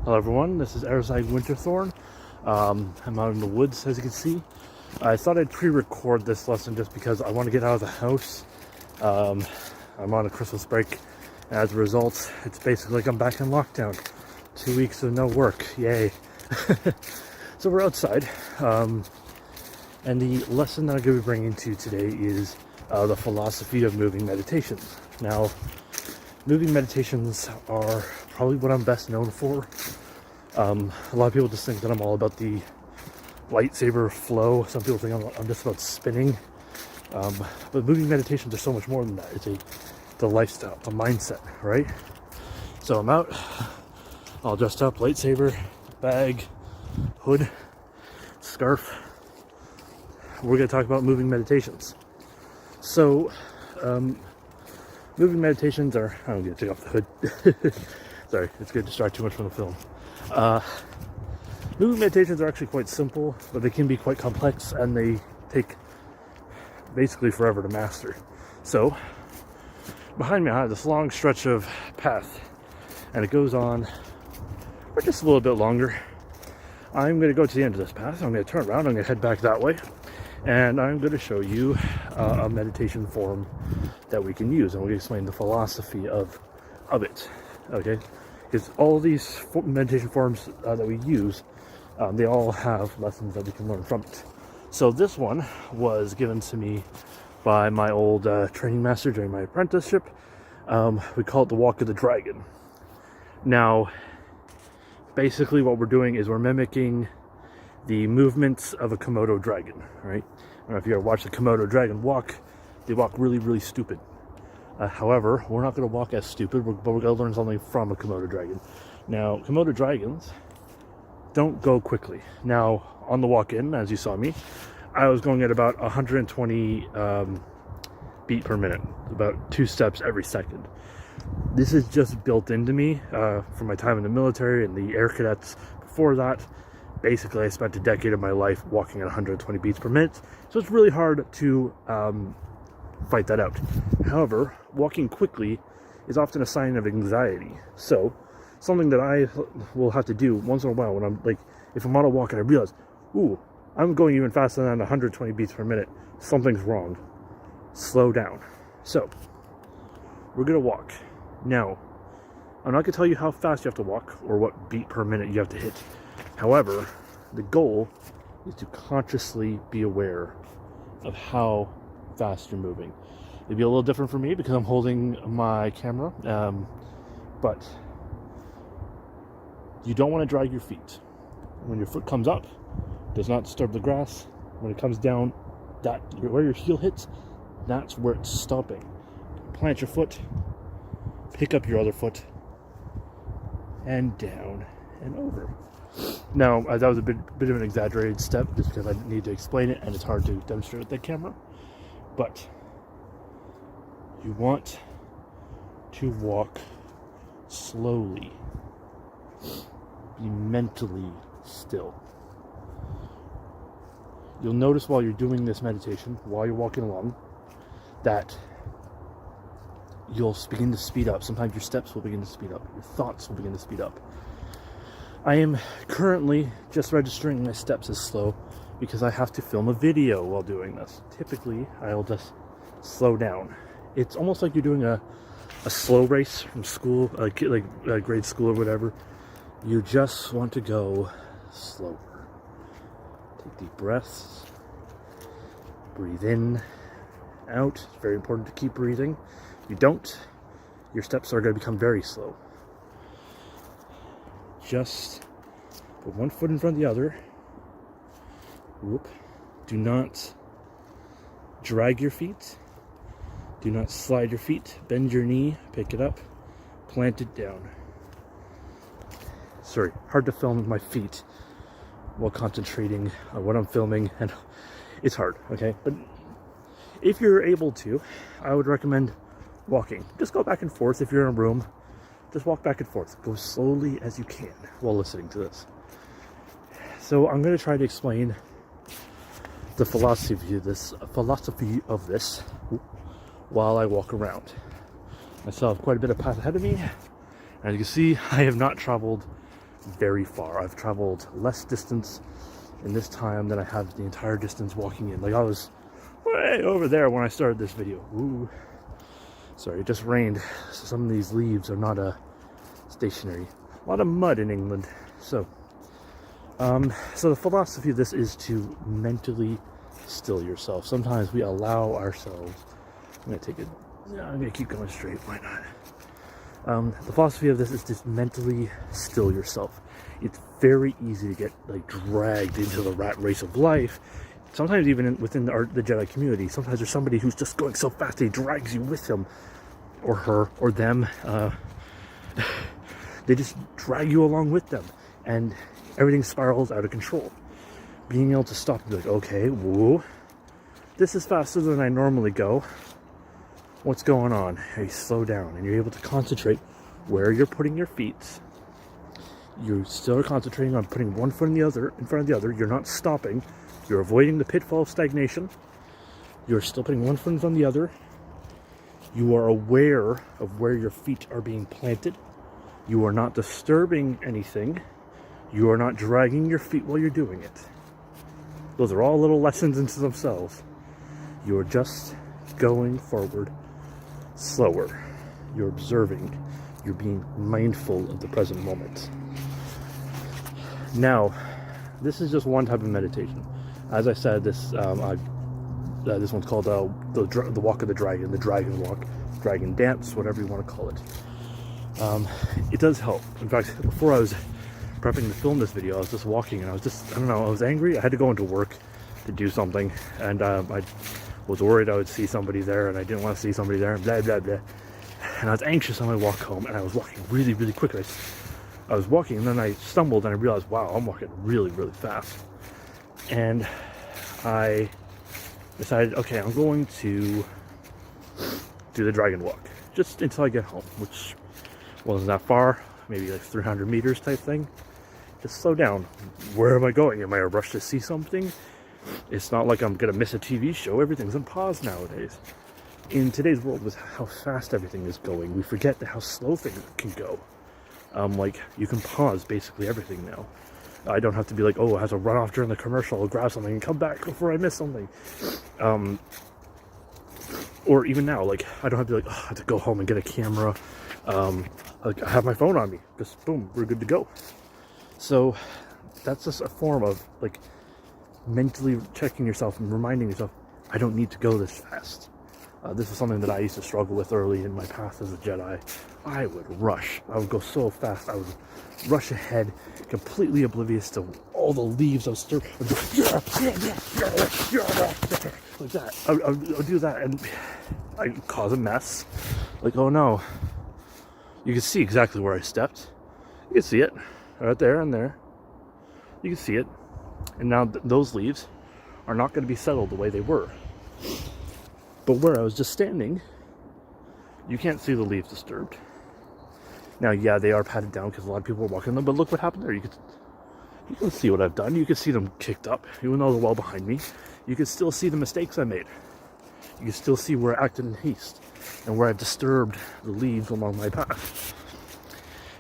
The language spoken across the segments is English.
Hello everyone, this is Arisiag Winterthorn. I'm out in the woods, as you can see. I thought I'd pre-record this lesson just because I want to get out of the house. I'm on a Christmas break, and as a result, it's basically like I'm back in lockdown. 2 weeks of no work, yay. So we're outside, and the lesson that I'm going to be bringing to you today is the philosophy of moving meditations. Now, moving meditations are probably what I'm best known for. A lot of people just think that I'm all about the lightsaber flow. Some people think I'm just about spinning. But moving meditations are so much more than that. It's the lifestyle, the mindset, right? So I'm out, all dressed up, lightsaber, bag, hood, scarf. We're going to talk about moving meditations. So, moving meditations are... I'm going to take off the hood. Sorry, it's going to distract too much from the film. Moving meditations are actually quite simple, but they can be quite complex, and they take basically forever to master. So, behind me I have this long stretch of path, and it goes on for just a little bit longer. I'm going to go to the end of this path. I'm going to turn around. I'm going to head back that way, and I'm going to show you a meditation form that we can use, and we're going to explain the philosophy of it. Okay, because all of these meditation forms that we use, they all have lessons that we can learn from it. So this one was given to me by my old training master during my apprenticeship. We call it the Walk of the Dragon. Now, basically what we're doing is we're mimicking the movements of a Komodo dragon, right? I don't know if you ever watched the Komodo dragon walk. They walk really, really stupid. However, we're not going to walk as stupid, but we're going to learn something from a Komodo dragon. Now, Komodo dragons don't go quickly. Now, on the walk in, as you saw me, I was going at about 120 beat per minute, about 2 steps every second. This is just built into me from my time in the military and the air cadets. Before that, basically I spent a decade of my life walking at 120 beats per minute, so it's really hard to fight that out. However, walking quickly is often a sign of anxiety. So, something that I will have to do once in a while when I'm like, if I'm on a walk and I realize, ooh, I'm going even faster than 120 beats per minute, something's wrong. Slow down. So, we're gonna walk. Now, I'm not gonna tell you how fast you have to walk or what beat per minute you have to hit. However, the goal is to consciously be aware of how fast you're moving. It'd be a little different for me because I'm holding my camera, but you don't want to drag your feet. When your foot comes up, it does not disturb the grass. When it comes down, that where your heel hits, that's where it's stopping. Plant your foot, pick up your other foot, and down and over. Now, that was a bit of an exaggerated step just because I need to explain it and it's hard to demonstrate with that camera. But you want to walk slowly. Be mentally still. You'll notice while you're doing this meditation, while you're walking along, that you'll begin to speed up. Sometimes your steps will begin to speed up. Your thoughts will begin to speed up. I am currently just registering my steps as slow because I have to film a video while doing this. Typically, I'll just slow down. It's almost like you're doing a slow race from school, like grade school or whatever. You just want to go slower. Take deep breaths. Breathe in, out. It's very important to keep breathing. If you don't, your steps are going to become very slow. Just put one foot in front of the other. Whoop. Do not drag your feet. Do not slide your feet. Bend your knee, pick it up, plant it down. Sorry, hard to film with my feet while concentrating on what I'm filming, and it's hard, okay? But if you're able to, I would recommend walking. Just go back and forth if you're in a room. Just walk back and forth. Go slowly as you can while listening to this. So I'm going to try to explain the philosophy of this while I walk around. I still have quite a bit of path ahead of me. As you can see, I have not traveled very far. I've traveled less distance in this time than I have the entire distance walking in. Like, I was way over there when I started this video. Ooh. Sorry, it just rained, so some of these leaves are not stationary. A lot of mud in England. So the philosophy of this is to mentally still yourself. Sometimes we allow ourselves, I'm gonna keep going straight, why not? The philosophy of this is to mentally still yourself. It's very easy to get like dragged into the rat race of life. Sometimes even within the Jedi community, sometimes there's somebody who's just going so fast he drags you with him, or her, or them. They just drag you along with them, and everything spirals out of control. Being able to stop and be like, okay, whoa, this is faster than I normally go. What's going on? Hey, slow down, and you're able to concentrate where you're putting your feet. You still are concentrating on putting one foot in front of the other. You're not stopping. You're avoiding the pitfall of stagnation. You're still putting one foot in front of the other. You are aware of where your feet are being planted. You are not disturbing anything. You are not dragging your feet while you're doing it. Those are all little lessons into themselves. You are just going forward slower. You're observing. You're being mindful of the present moment. Now, this is just one type of meditation. As I said, this one's called the Walk of the Dragon, the Dragon Walk, Dragon Dance, whatever you want to call it. It does help. In fact, before I was prepping to film this video, I was just walking and I was angry. I had to go into work to do something, and I was worried I would see somebody there, and I didn't want to see somebody there, and blah, blah, blah. And I was anxious on my walk home, and I was walking really, really quickly. I was walking, and then I stumbled, and I realized, wow, I'm walking really, really fast. And I decided, okay, I'm going to do the Dragon Walk, just until I get home, which wasn't that far, maybe like 300 meters type thing. Just slow down. Where am I going? Am I in a rush to see something? It's not like I'm gonna miss a TV show. Everything's on pause nowadays. In today's world, with how fast everything is going, we forget how slow things can go. Like, you can pause basically everything now. I don't have to be like, oh, I have to run off during the commercial, I'll grab something and come back before I miss something. Or even now, like, I don't have to be like, oh, I have to go home and get a camera. Like, I have my phone on me. Just boom, we're good to go. So that's just a form of like mentally checking yourself and reminding yourself, I don't need to go this fast. This is something that I used to struggle with early in my path as a Jedi. I would rush. I would go so fast. I would rush ahead, completely oblivious to all the leaves. I was like that. I would do that, and I'd cause a mess. Like, oh no. You can see exactly where I stepped. You can see it right there and there. You can see it. And now those leaves are not going to be settled the way they were. But where I was just standing, you can't see the leaves disturbed. Now, yeah, they are patted down because a lot of people are walking them, but look what happened there. You can see what I've done. You can see them kicked up, even though they're well behind me. You can still see the mistakes I made. You can still see where I acted in haste and where I've disturbed the leaves along my path.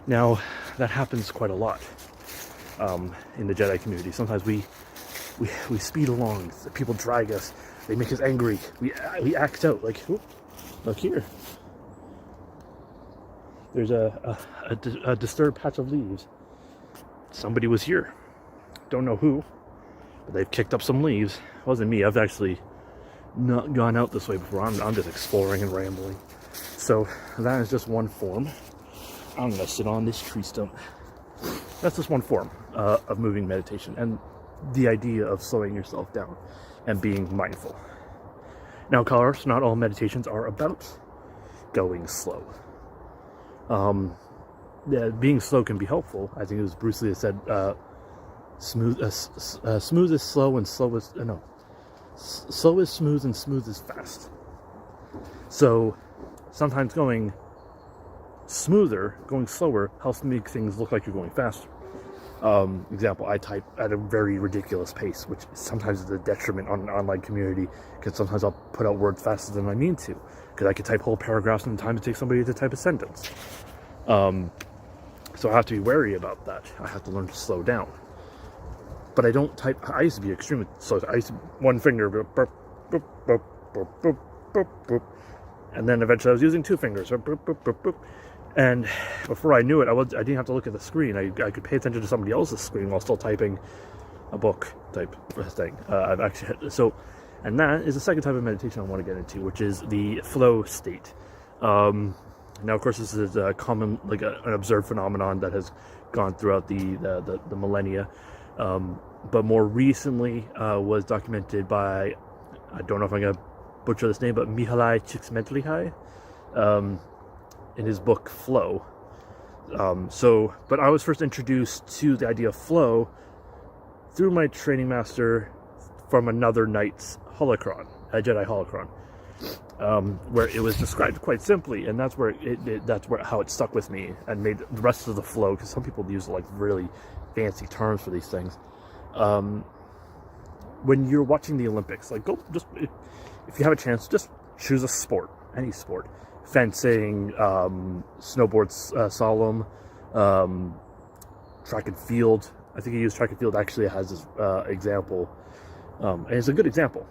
Now, that happens quite a lot in the Jedi community. Sometimes we speed along. People drag us. They make us angry. We act out like, oh, look here. There's a disturbed patch of leaves. Somebody was here. Don't know who, but they've kicked up some leaves. It wasn't me. I've actually not gone out this way before. I'm just exploring and rambling. So that is just one form. I'm gonna sit on this tree stump. That's just one form of moving meditation, and the idea of slowing yourself down and being mindful. Now, of course, not all meditations are about going slow. Being slow can be helpful. I think it was Bruce Lee that said, smooth is slow and slow is, slow is smooth and smooth is fast. So sometimes going smoother, going slower, helps make things look like you're going faster. Example, I type at a very ridiculous pace, which sometimes is a detriment on an online community, because sometimes I'll put out words faster than I mean to, because I could type whole paragraphs in the time it takes somebody to type a sentence. So I have to be wary about that. I have to learn to slow down. But I don't type. I used to be extremely slow. I used to one finger, boop, boop, boop, boop, boop, boop, boop, boop. And then eventually I was using two fingers, boop, boop, boop, boop. And before I knew it, I didn't have to look at the screen. I could pay attention to somebody else's screen while still typing a book type thing. I've actually and that is the second type of meditation I want to get into, which is the flow state. Now, of course, this is a common, like an observed phenomenon that has gone throughout the millennia, but more recently was documented by, I don't know if I'm going to butcher this name, but Mihaly Csikszentmihalyi, in his book Flow. But I was first introduced to the idea of flow through my training master from another knight's holocron, a Jedi holocron, where it was described quite simply, and that's where how it stuck with me and made the rest of the flow. Because some people use like really fancy terms for these things. When you're watching the Olympics, like if you have a chance, just choose a sport, any sport, fencing, snowboard, slalom, track and field. I think he used track and field actually as his example, and it's a good example.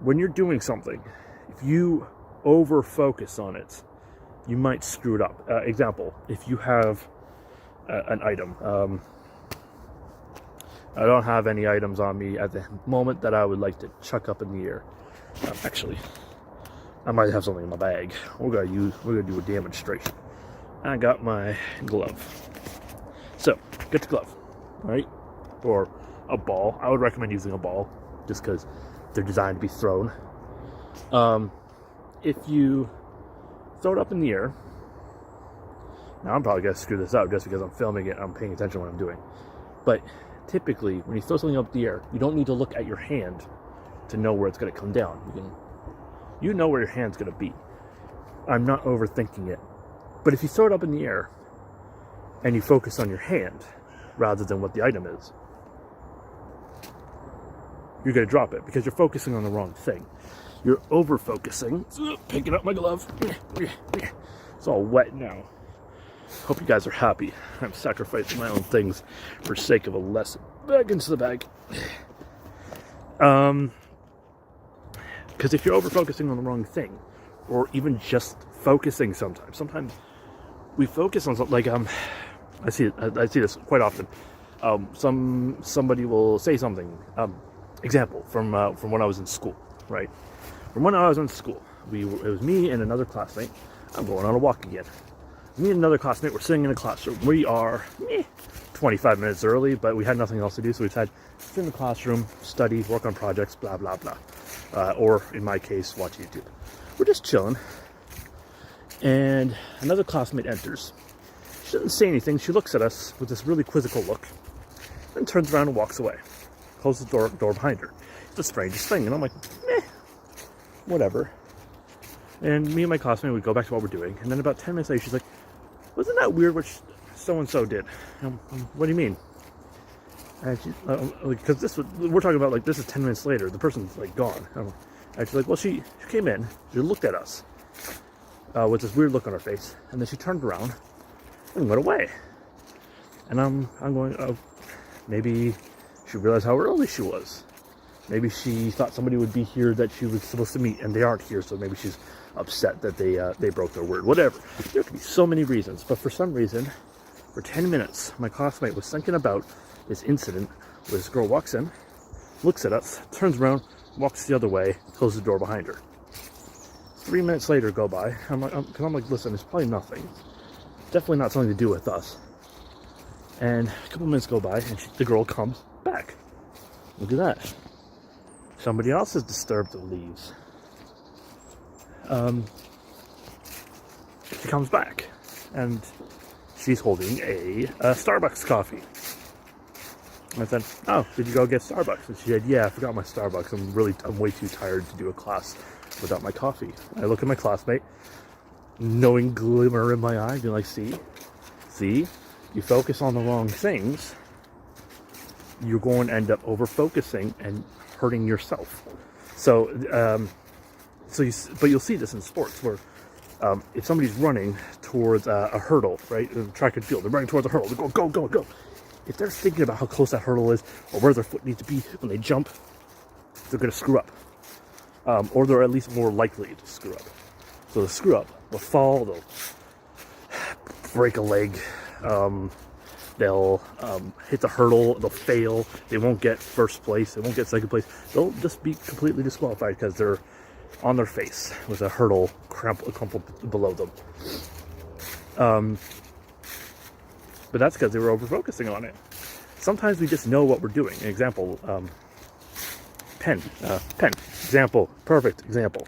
When you're doing something, if you over focus on it, you might screw it up. Example, if you have an item, I don't have any items on me at the moment that I would like to chuck up in the air. Actually, I might have something in my bag. We're gonna do a demonstration. I got my glove. So get the glove, all right, or a ball. I would recommend using a ball just because they're designed to be thrown. If you throw it up in the air, now I'm probably gonna screw this up just because I'm filming it. I'm paying attention to what I'm doing, but typically when you throw something up in the air, you don't need to look at your hand to know where it's going to come down. You know where your hand's going to be. I'm not overthinking it. But if you throw it up in the air and you focus on your hand rather than what the item is, you're going to drop it because you're focusing on the wrong thing. You're over focusing. Picking up my glove. It's all wet now. Hope you guys are happy. I'm sacrificing my own things for sake of a lesson. Back into the bag. Because if you're over focusing on the wrong thing, or even just focusing, sometimes we focus on something like I see this quite often. Somebody will say something. Example from when I was in school, right? From when I was in school, it was me and another classmate. I'm going on a walk again. Me and another classmate were sitting in a classroom. We are 25 minutes early, but we had nothing else to do, so we decided to sit in the classroom, study, work on projects, blah, blah, blah. Or, in my case, watch YouTube. We're just chilling, and another classmate enters. She doesn't say anything. She looks at us with this really quizzical look, and turns around and walks away. Closes the door behind her. It's the strangest thing, and I'm like, whatever. And me and my classmate would go back to what we're doing, and then about 10 minutes later, she's like, wasn't that weird what so-and-so did? What do you mean? And because we're talking about, like, this is 10 minutes later, the person's, like, gone. And she's like, well, she came in, she looked at us with this weird look on her face, and then she turned around and went away. And I'm going, oh, maybe she realized how early she was. Maybe she thought somebody would be here that she was supposed to meet, and they aren't here, so maybe she's upset that they broke their word. Whatever. There could be so many reasons, but for some reason, for 10 minutes, my classmate was thinking about this incident where this girl walks in, looks at us, turns around, walks the other way, closes the door behind her. 3 minutes later go by, I'm like, listen, it's probably nothing. Definitely not something to do with us. And a couple minutes go by, and the girl comes back. Look at that. Somebody else has disturbed the leaves. She comes back, and she's holding a Starbucks coffee. I said, oh, did you go get Starbucks? And she said, yeah, I forgot my Starbucks. I'm way too tired to do a class without my coffee. I look at my classmate, knowing glimmer in my eye, being like, see, you focus on the wrong things, you're going to end up over-focusing and hurting yourself. But you'll see this in sports where If somebody's running towards a hurdle, right, track and field, they're running towards a hurdle, they go, go, go, go. If they're thinking about how close that hurdle is or where their foot needs to be when they jump, they're going to screw up. Or they're at least more likely to screw up. So they'll screw up, they'll fall, they'll break a leg, they'll hit the hurdle, they'll fail, they won't get first place, they won't get second place, they'll just be completely disqualified because they're on their face with a hurdle crumpled below them. But that's because they were over-focusing on it. Sometimes we just know what we're doing. An example, pen, example, perfect example.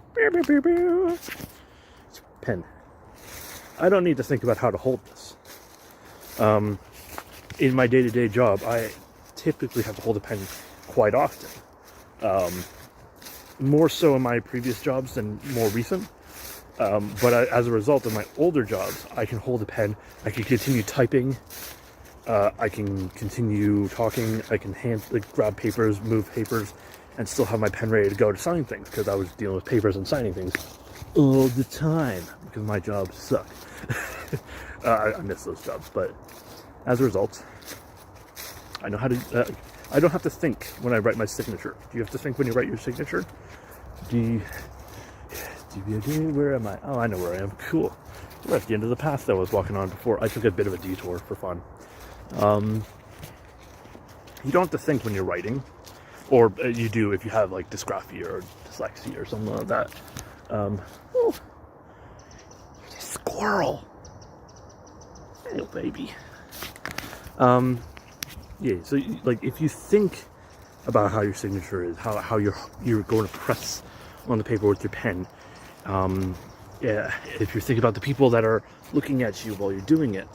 Pen. I don't need to think about how to hold this. In my day-to-day job, I typically have to hold a pen quite often. More so in my previous jobs than more recent. But as a result of my older jobs, I can hold a pen, I can continue typing, I can continue talking, I can grab papers, move papers, and still have my pen ready to go to sign things, because I was dealing with papers and signing things all the time, because my jobs suck. I miss those jobs, but as a result, I know how to, I don't have to think when I write my signature. Do you have to think when you write your signature? Where am I? Oh, I know where I am. Cool. We're at the end of the path that I was walking on before. I took a bit of a detour for fun. You don't have to think when you're writing, or you do if you have like dysgraphia or dyslexia or something like that. Oh, squirrel. Little baby. Yeah. So like, if you think about how your signature is, how you're going to press on the paper with your pen. Yeah, if you're thinking about the people that are looking at you while you're doing it,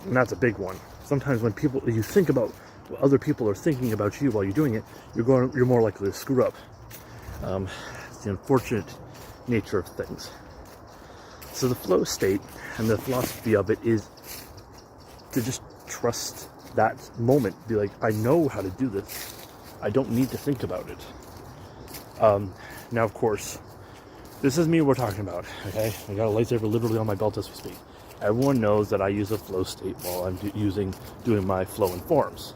and that's a big one. Sometimes when you think about what other people are thinking about you while you're doing it, you're more likely to screw up. It's the unfortunate nature of things. So the flow state and the philosophy of it is to just trust that moment. Be like, I know how to do this. I don't need to think about it. Now, of course, this is me we're talking about, okay? I got a lightsaber literally on my belt as we speak. Everyone knows that I use a flow state while I'm doing my flow and forms.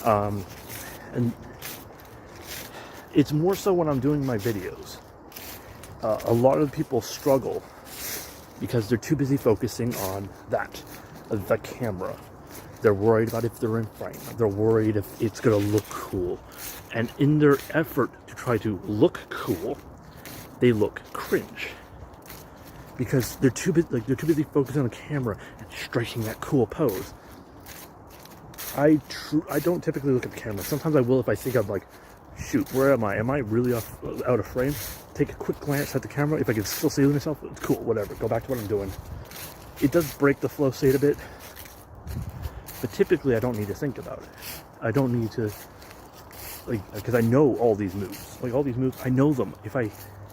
And it's more so when I'm doing my videos. A lot of people struggle because they're too busy focusing on the camera. They're worried about if they're in frame. They're worried if it's going to look cool. And in their effort to try to look cool, they look cringe. Because they're too busy focusing on the camera and striking that cool pose. I don't typically look at the camera. Sometimes I will if I think I'm like, shoot, where am I? Am I really out of frame? Take a quick glance at the camera. If I can still see myself, it's cool, whatever. Go back to what I'm doing. It does break the flow state a bit. But typically I don't need to think about it. I don't need to, because I know all these moves. Like, all these moves, I know them. If I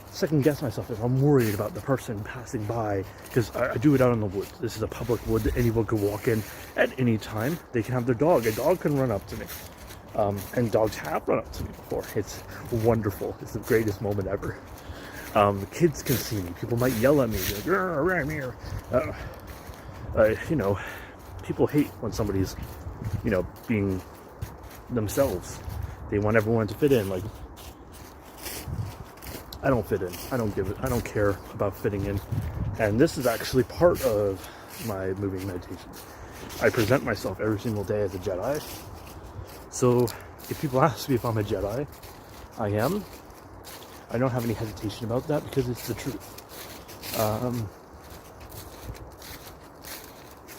second guess myself, if I'm worried about the person passing by, because I do it out in the woods. This is a public wood that anyone can walk in at any time. They can have their dog. A dog can run up to me. And dogs have run up to me before. It's wonderful. It's the greatest moment ever. The kids can see me. People might yell at me. Like, people hate when somebody's, being themselves. They want everyone to fit in. Like, I don't fit in. I don't care about fitting in. And this is actually part of my moving meditations. I present myself every single day as a Jedi. So if people ask me if I'm a Jedi, I am. I don't have any hesitation about that because it's the truth.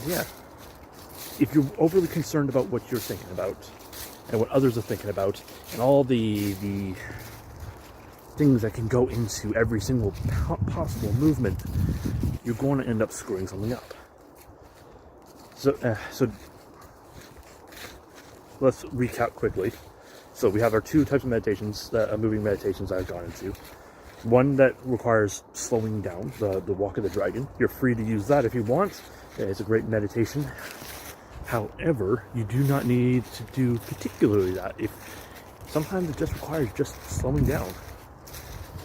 Yeah. If you're overly concerned about what you're thinking about and what others are thinking about and all the things that can go into every single possible movement, you're going to end up screwing something up. So let's recap quickly. So we have our two types of meditations, moving meditations I've gone into. One that requires slowing down, the walk of the dragon. You're free to use that if you want. It's a great meditation. However, you do not need to do particularly that. Sometimes it just requires just slowing down.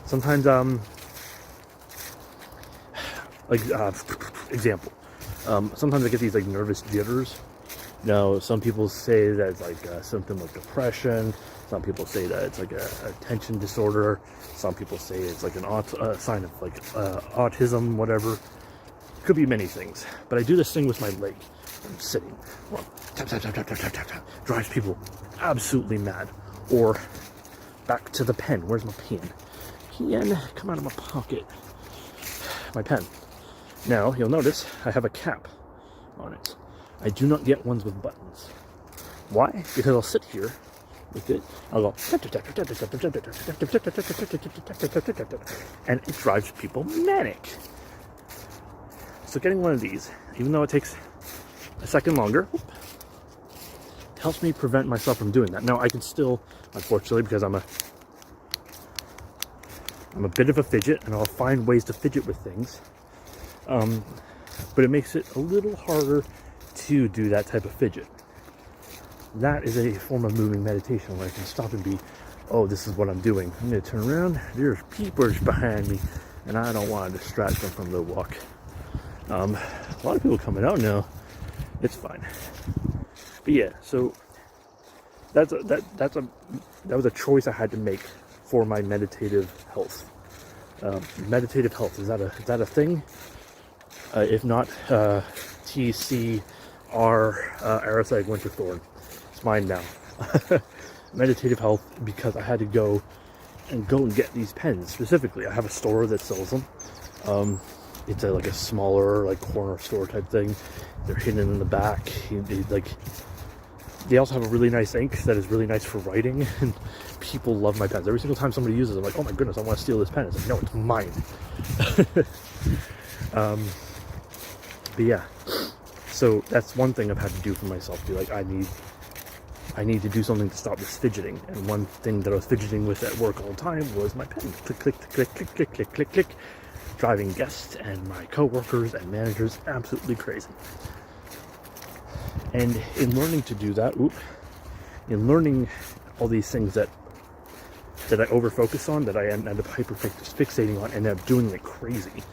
Sometimes, Like, example. Sometimes I get these like nervous jitters. Now, some people say that it's like a symptom of depression. Some people say that it's like a attention disorder. Some people say it's like a sign of like autism, whatever. Could be many things. But I do this thing with my leg. I'm sitting. Well, tap, tap, tap, tap, tap, tap, tap, tap. Drives people absolutely mad. Or back to the pen. Where's my pen? Pen, come out of my pocket. My pen. Now, you'll notice I have a cap on it. I do not get ones with buttons. Why? Because I'll sit here with it, I'll go, and it drives people manic. So getting one of these, even though it takes a second longer, helps me prevent myself from doing that. Now I can still, unfortunately, because I'm a bit of a fidget, and I'll find ways to fidget with things, but it makes it a little harder to do that type of fidget. That is a form of moving meditation where I can stop and be, oh, this is what I'm doing. I'm going to turn around, there's peepers behind me, and I don't want to distract them from the walk. A lot of people coming out now. It's fine. But yeah, so that was a choice I had to make for my meditative health. Meditative health, is that a thing? If not, TCR Arisiag Winterthorn. It's mine now. Meditative health, because I had to go and get these pens specifically. I have a store that sells them. It's like a smaller, like corner store type thing. They're hidden in the back. They also have a really nice ink that is really nice for writing, and people love my pens. Every single time somebody uses it, I'm like, oh my goodness, I want to steal this pen. It's like, no, it's mine. But yeah, so that's one thing I've had to do for myself. Be like, I need to do something to stop this fidgeting. And one thing that I was fidgeting with at work all the time was my pen. Click, click, click, click, click, click, click, click. Driving guests and my coworkers and managers absolutely crazy. And in learning to do that, in learning all these things that I over-focus on, that I end up hyper-fixating on, and end up doing it crazy,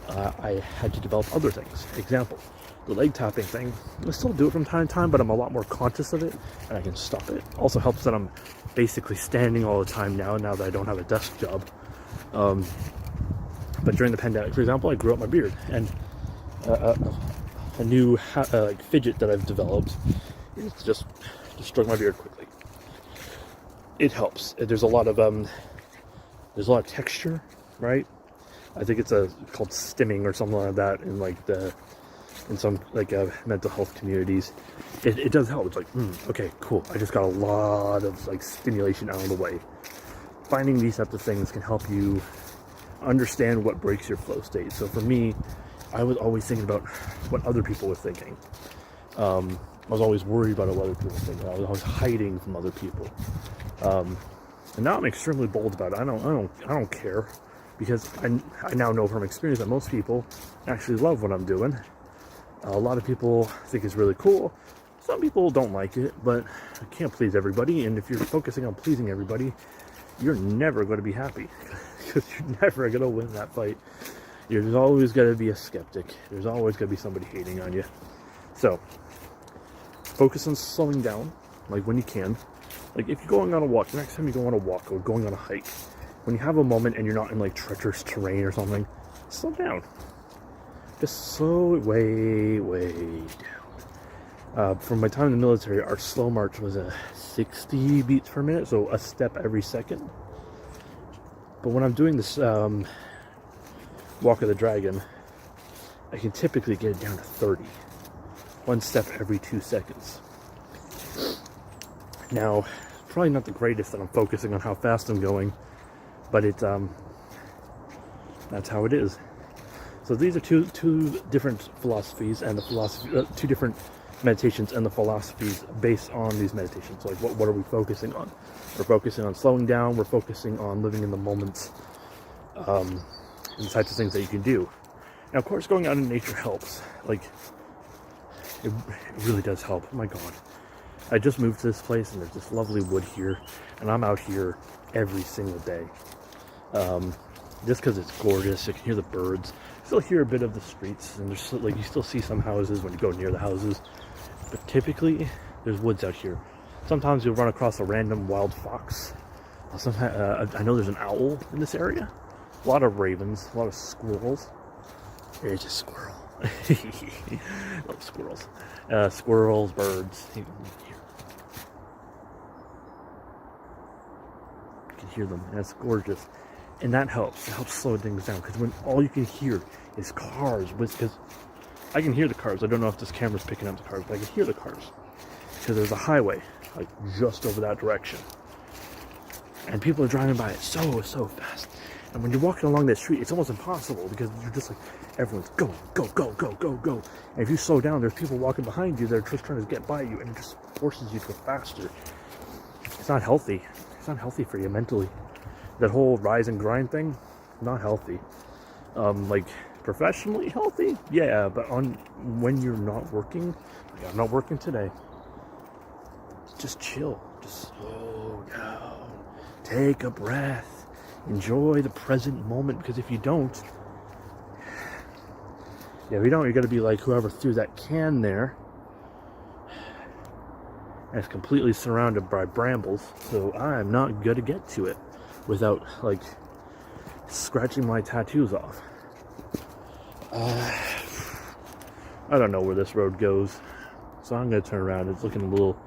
I had to develop other things. Example, the leg tapping thing. I still do it from time to time, but I'm a lot more conscious of it, and I can stop it. Also helps that I'm basically standing all the time now that I don't have a desk job. But during the pandemic, for example, I grew up my beard, and a new fidget that I've developed is just to stroke my beard quickly. It helps. There's a lot of texture, right? I think it's called stimming or something like that in some mental health communities. It does help. It's like, okay, cool. I just got a lot of stimulation out of the way. Finding these types of things can help you understand what breaks your flow state. So for me, I was always thinking about what other people were thinking. I was always worried about what other people were thinking. I was always hiding from other people. And now I'm extremely bold about it. I don't care, because I now know from experience that most people actually love what I'm doing. A lot of people think it's really cool. Some people don't like it, but I can't please everybody. And if you're focusing on pleasing everybody, you're never going to be happy, because you're never going to win that fight. There's always going to be a skeptic. There's always going to be somebody hating on you. So focus on slowing down, when you can. If you're going on a walk, the next time you go on a walk or going on a hike, when you have a moment and you're not in treacherous terrain or something, slow down. Just slow it way down. From my time in the military, our slow march was 60 beats per minute, so a step every second. But when I'm doing this Walk of the Dragon, I can typically get it down to 30. One step every 2 seconds. Now, probably not the greatest that I'm focusing on how fast I'm going, but that's how it is. So these are two different philosophies, and two different meditations and the philosophies based on these meditations. What are we focusing on? We're focusing on slowing down. We're focusing on living in the moments. And the types of things that you can do. Now, of course, going out in nature helps. It really does help. Oh my God. I just moved to this place, and there's this lovely wood here, and I'm out here every single day. Just because it's gorgeous. You can hear the birds. still hear a bit of the streets, and there's still, like, you still see some houses when you go near the houses, but typically there's woods out here. Sometimes you'll run across a random wild fox. Sometimes I know there's an owl in this area. A lot of ravens, a lot of squirrels. There's a squirrel. Love squirrels. Squirrels, birds. You can hear them, and it's gorgeous. And that helps. It helps slow things down, because when all you can hear is cars, because I can hear the cars. I don't know if this camera's picking up the cars, but I can hear the cars, because there's a highway like just over that direction, and people are driving by it so fast. And when you're walking along that street, it's almost impossible, because you're just like, everyone's going, go, go, go, go, go. And if you slow down, there's people walking behind you that are just trying to get by you, and it just forces you to go faster. It's not healthy. It's not healthy for you mentally. That whole rise and grind thing, not healthy. Like, professionally healthy, yeah, but when you're not working, like I'm not working today, just chill, just slow down, take a breath, enjoy the present moment, because if you don't, you're gonna be like whoever threw that can there, and it's completely surrounded by brambles, so I'm not gonna get to it without, like, scratching my tattoos off. I don't know where this road goes, so I'm gonna turn around. It's looking a little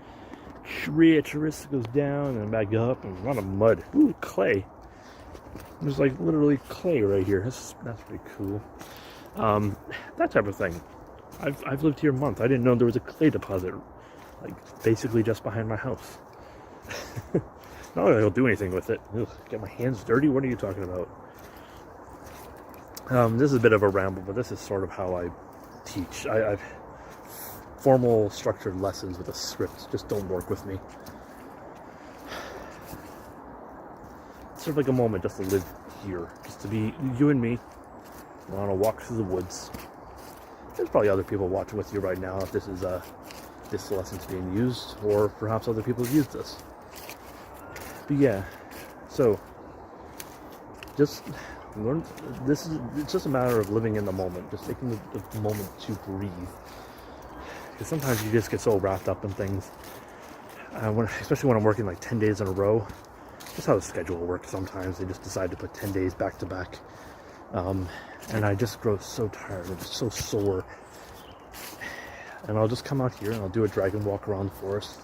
treacherous. It goes down and back up, and a lot of mud. Ooh, clay. There's like literally clay right here. That's pretty cool. That type of thing. I've lived here a month. I didn't know there was a clay deposit, like, basically just behind my house. Not that I'll do anything with it. Ugh, get my hands dirty? What are you talking about? This is a bit of a ramble, but this is sort of how I teach. I've formal, structured lessons with a script just don't work with me. It's sort of like a moment just to live here, just to be you and me. We're on a walk through the woods. There's probably other people watching with you right now if this is this lesson's being used, or perhaps other people have used this. But yeah, so just learn. It's just a matter of living in the moment, just taking the moment to breathe. Because sometimes you just get so wrapped up in things, especially when I'm working like 10 days in a row. That's how the schedule works. Sometimes they just decide to put 10 days back to back, and I just grow so tired and so sore. And I'll just come out here and I'll do a dragon walk around the forest.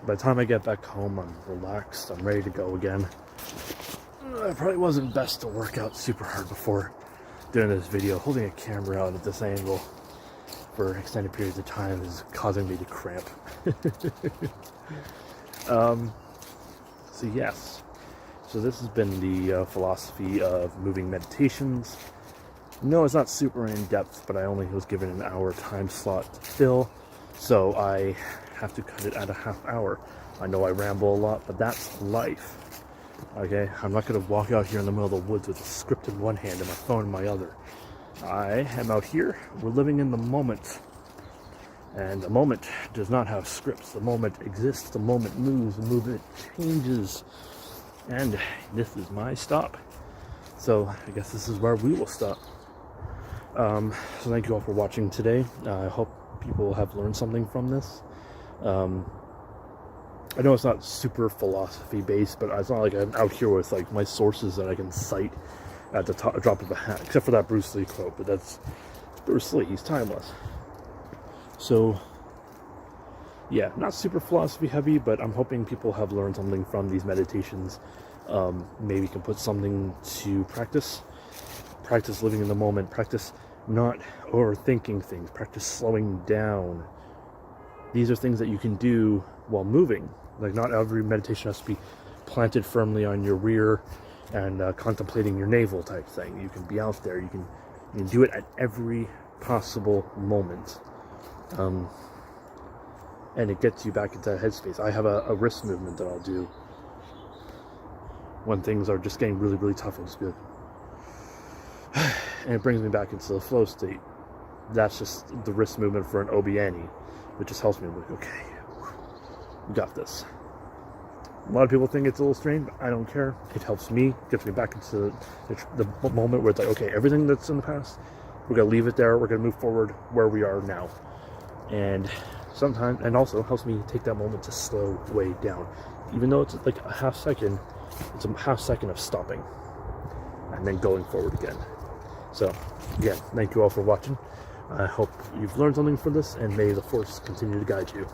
By the time I get back home, I'm relaxed, I'm ready to go again. It probably wasn't best to work out super hard before doing this video. Holding a camera out at this angle for extended periods of time is causing me to cramp. So yes, so this has been the philosophy of moving meditations. No, it's not super in depth, but I only was given an hour time slot to fill, so I have to cut it at a half hour. I know I ramble a lot, but that's life. Okay, I'm not going to walk out here in the middle of the woods with a script in one hand and my phone in my other. I am out here. We're living in the moment. And the moment does not have scripts. The moment exists. The moment moves. The movement changes. And this is my stop. So I guess this is where we will stop. So thank you all for watching today. I hope people have learned something from this. I know it's not super philosophy based, but it's not like I'm out here with like my sources that I can cite at the drop of a hat, except for that Bruce Lee quote. But that's Bruce Lee. He's timeless. So yeah, not super philosophy heavy, but I'm hoping people have learned something from these meditations. Maybe can put something to practice. Practice living in the moment. Practice not overthinking things. Practice slowing down. These are things that you can do while moving. Like, not every meditation has to be planted firmly on your rear and contemplating your navel type thing. You can be out there. You can do it at every possible moment. And it gets you back into headspace. I have a wrist movement that I'll do when things are just getting really, really tough. It's good. And it brings me back into the flow state. That's just the wrist movement for an OBNE. It just helps me, like, okay, we got this. A lot of people think it's a little strange, but I don't care. It helps me, gets me back into the moment where it's like, okay, everything that's in the past, we're going to leave it there. We're going to move forward where we are now. And sometimes, and also helps me take that moment to slow way down. Even though it's like a half second, it's a half second of stopping and then going forward again. So, again, thank you all for watching. I hope you've learned something from this, and may the Force continue to guide you.